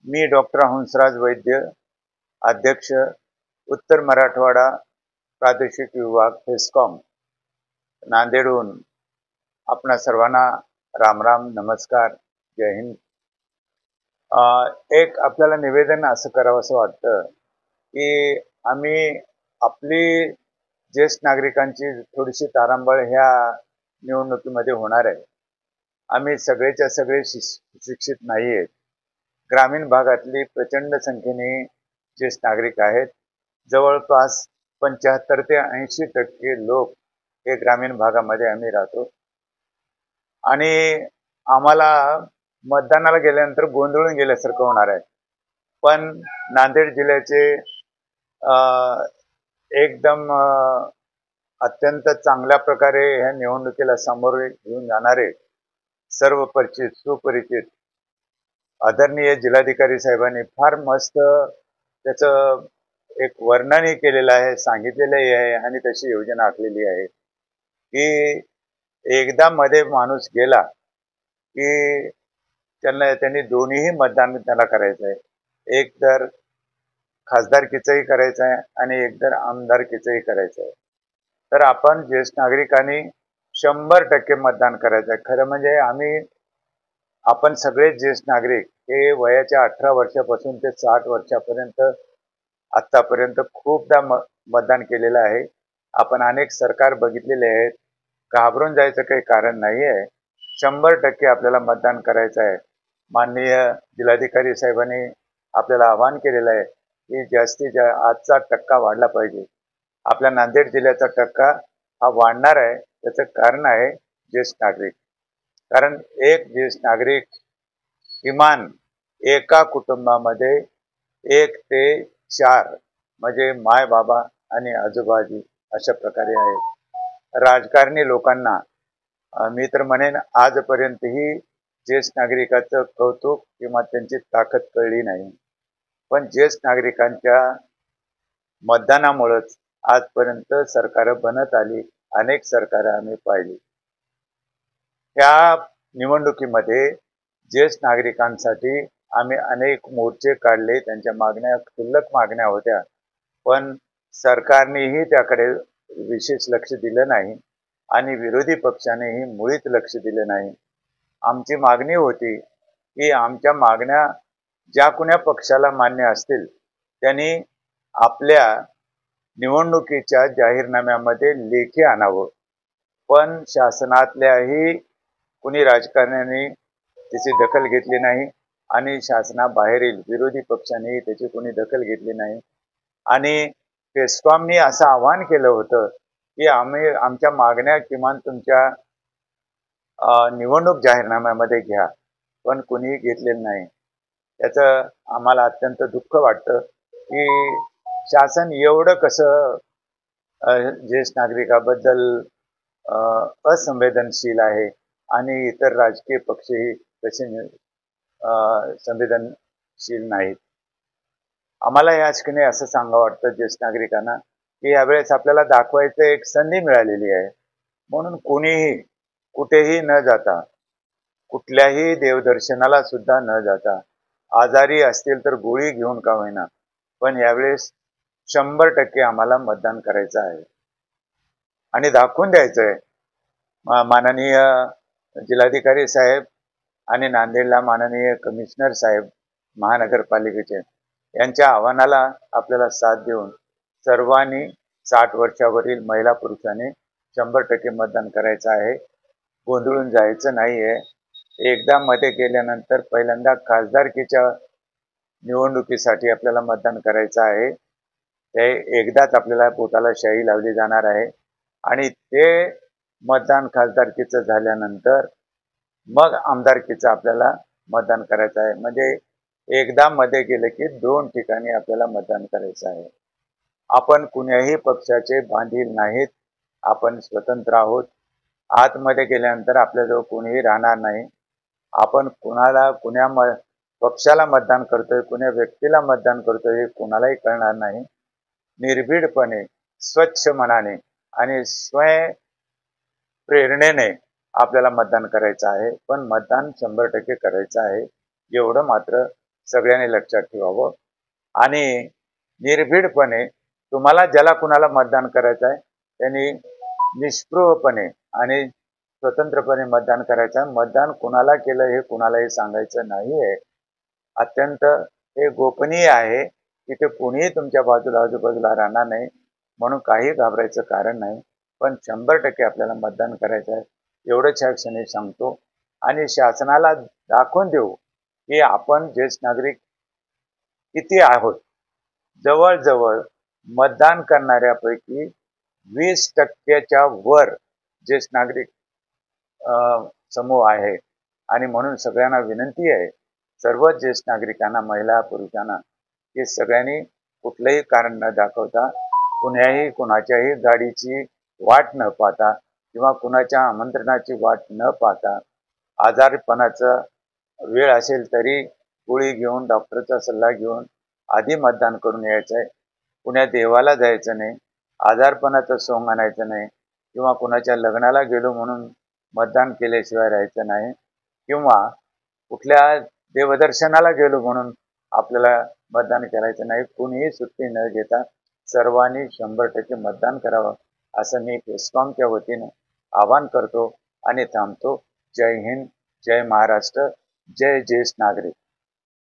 मी doctor Hansraj वैद्य, अध्यक्ष, उत्तर मराठवाडा प्रादेशिक विभाग फेस्कॉम, नांदेडहून आपणा सर्वांना राम राम, नमस्कार, जय हिंद. एक आपल्याला निवेदन असं करावंसं वाटतं की आम्ही आपली ज्येष्ठ नागरिकांची थोडीशी तारांबळ ह्या निवडणुकीमध्ये होणार आहे. आम्ही सगळेच्या सगळे शिक्षित नाही आहेत. ग्रामीण भागातली प्रचंड संख्येने ज्येष्ठ नागरिक आहेत. जवळपास 75 ते 80% लोक हे ग्रामीण भागामध्ये आम्ही राहतो आणि आम्हाला मतदानाला गेल्यानंतर गोंधळून गेल्यासारखं होणार आहे. पण नांदेड जिल्ह्याचे एकदम अत्यंत चांगल्या प्रकारे ह्या निवडणुकीला सामोरे घेऊन जाणारे सर्व परिचित सुपरिचित आदरणीय जिल्हाधिकारी साहेबांनी फार मस्त त्याचं एक वर्णनही केलेलं आहे, सांगितलेलंही आहे आणि तशी योजना आखलेली आहे की एकदा मध्ये माणूस गेला की त्यांनी दोन्हीही मतदान त्याला करायचं आहे. एक तर खासदारकीचंही करायचं आहे आणि एक तर आमदारकीचंही करायचं आहे. तर आपण ज्येष्ठ नागरिकांनी 100% मतदान करायचं आहे. खरं म्हणजे आपण सगळे ज्येष्ठ नागरिक हे वयाच्या 18 वर्षापासून ते 60 वर्षापर्यंत आतापर्यंत खूपदा मतदान केलेलं आहे. आपण अनेक सरकार बघितलेले आहेत. घाबरून जायचं काही कारण नाही आहे. 100% आपल्याला मतदान करायचं आहे. माननीय जिल्हाधिकारी साहेबांनी आपल्याला आवाहन केलेलं आहे की आजचा टक्का वाढला पाहिजे. आपल्या नांदेड जिल्ह्याचा टक्का हा वाढणार आहे. त्याचं कारण आहे ज्येष्ठ नागरिक. कारण एक ज्येष्ठ नागरिक किमान एका कुटुंबामध्ये 1 ते 4 म्हणजे माय बाबा आणि आजोबाजी अशा प्रकारे आहे. राजकारणी लोकांना मी तर म्हणेन आजपर्यंतही ज्येष्ठ नागरिकाचं कौतुक किंवा त्यांची ताकद कळली नाही. पण ज्येष्ठ नागरिकांच्या मतदानामुळेच आजपर्यंत सरकार बनत आली. अनेक सरकार आम्ही पाहिली. या निवडणुकीमध्ये ज्येष्ठ नागरिकांसाठी आम्ही अनेक मोर्चे काढले. त्यांच्या मागण्या क्षुल्लक मागण्या होत्या, पण सरकारनेही त्याकडे विशेष लक्ष दिलं नाही आणि विरोधी पक्षानेही मुळीच लक्ष दिलं नाही. आमची मागणी होती की आमच्या मागण्या ज्या कोण्या पक्षाला मान्य असतील त्यांनी आपल्या निवडणुकीच्या जाहीरनाम्यामध्ये लेखी आणावं. पण शासनातल्याही कुणी राजकारण्यांनी त्याची दखल घेतली नाही आणि शासनाबाहेरील विरोधी पक्षांनी त्याची कोणी दखल घेतली नाही. आणि फेस्कॉमनी असं आवाहन केलं होतं की आमच्या मागण्या किमान तुमच्या निवडणूक जाहीरनाम्यामध्ये घ्या, पण कुणीही घेतलेलं नाही. त्याचं आम्हाला अत्यंत दुःख वाटतं की शासन एवढं कसं ज्येष्ठ नागरिकाबद्दल असंवेदनशील आहे आणि इतर राजकीय पक्षही तसे संवेदनशील नाहीत. आम्हाला या ठिकाणी असं सांगावं वाटतं ज्येष्ठ नागरिकांना की यावेळेस आपल्याला दाखवायचं एक संधी मिळालेली आहे. म्हणून कोणीही कुठेही न जाता, कुठल्याही देवदर्शनाला सुद्धा न जाता, आजारी असतील तर गोळी घेऊन का होईना, पण यावेळेस 100% आम्हाला मतदान करायचं आहे आणि दाखवून द्यायचं आहे. माननीय जिल्हाधिकारी साहेब आणि नांदेडला माननीय कमिशनर साहेब महानगरपालिकेचे यांच्या आव्हानाला आपल्याला साथ देऊन सर्वांनी 60 वर्षावरील महिला पुरुषांनी 100% मतदान करायचं आहे. गोंधळून जायचं नाही आहे. एकदा मध्ये गेल्यानंतर पहिल्यांदा खासदारकीच्या निवडणुकीसाठी आपल्याला मतदान करायचं आहे. ते एकदाच आपल्याला पोटाला शाई लावली जाणार आहे आणि ते मतदान खासदारकीचं झाल्यानंतर मग आमदारकीचं आपल्याला मतदान करायचं आहे. म्हणजे एकदा मध्ये गेले की 2 ठिकाणी आपल्याला मतदान करायचं आहे. आपण कुण्याही पक्षाचे बांधील नाहीत. आपण स्वतंत्र आहोत. आतमध्ये गेल्यानंतर आपल्याजवळ कोणीही राहणार नाही. आपण कुण्या पक्षाला मतदान करतोय, कुण्या व्यक्तीला मतदान करतोय हे कोणालाही कळणार नाही. निर्भीडपणे, स्वच्छ मनाने आणि प्रेरणेने आपल्याला मतदान करायचं आहे. पण मतदान 100% करायचं आहे एवढं मात्र सगळ्यांनी लक्षात ठेवावं आणि निर्भीडपणे तुम्हाला ज्याला कुणाला मतदान करायचं आहे त्यांनी निष्पृहपणे आणि स्वतंत्रपणे मतदान करायचं आहे. मतदान कुणाला केलं हे कुणालाही सांगायचं नाही आहे. अत्यंत हे गोपनीय आहे. तिथे कोणीही तुमच्या आजूबाजूला राहणार नाही, म्हणून काही घाबरायचं कारण नाही. पण 100% आपल्याला मतदान करायचं आहे एवढंच ह्या क्षणी सांगतो आणि शासनाला दाखवून देऊ की आपण ज्येष्ठ नागरिक किती आहोत. जवळजवळ मतदान करणाऱ्यापैकी 20% वर ज्येष्ठ नागरिक समूह आहे आणि म्हणून सगळ्यांना विनंती आहे, सर्व ज्येष्ठ नागरिकांना, महिला पुरुषांना, की सगळ्यांनी कुठलंही कारण न दाखवता कुणाच्याही गाडीची वाट न पाहता किंवा कुणाच्या आमंत्रणाची वाट न पाहता आजारपणाचं वेळ असेल तरी गोळी घेऊन डॉक्टरचा सल्ला घेऊन आधी मतदान करून यायचं आहे. कुण्या देवाला जायचं नाही, आजारपणाचं सोंग आणायचं नाही किंवा कुणाच्या लग्नाला गेलो म्हणून मतदान केल्याशिवाय राहायचं नाही किंवा कुठल्या देवदर्शनाला गेलो म्हणून आपल्याला मतदान करायचं नाही. कुणीही सुट्टी न घेता सर्वांनी 100% मतदान करावं असं मी पेस्कॉमच्या वतीनं आवाहन करतो आणि थांबतो. जय हिंद, जय महाराष्ट्र, जय ज्येष्ठ नागरिक.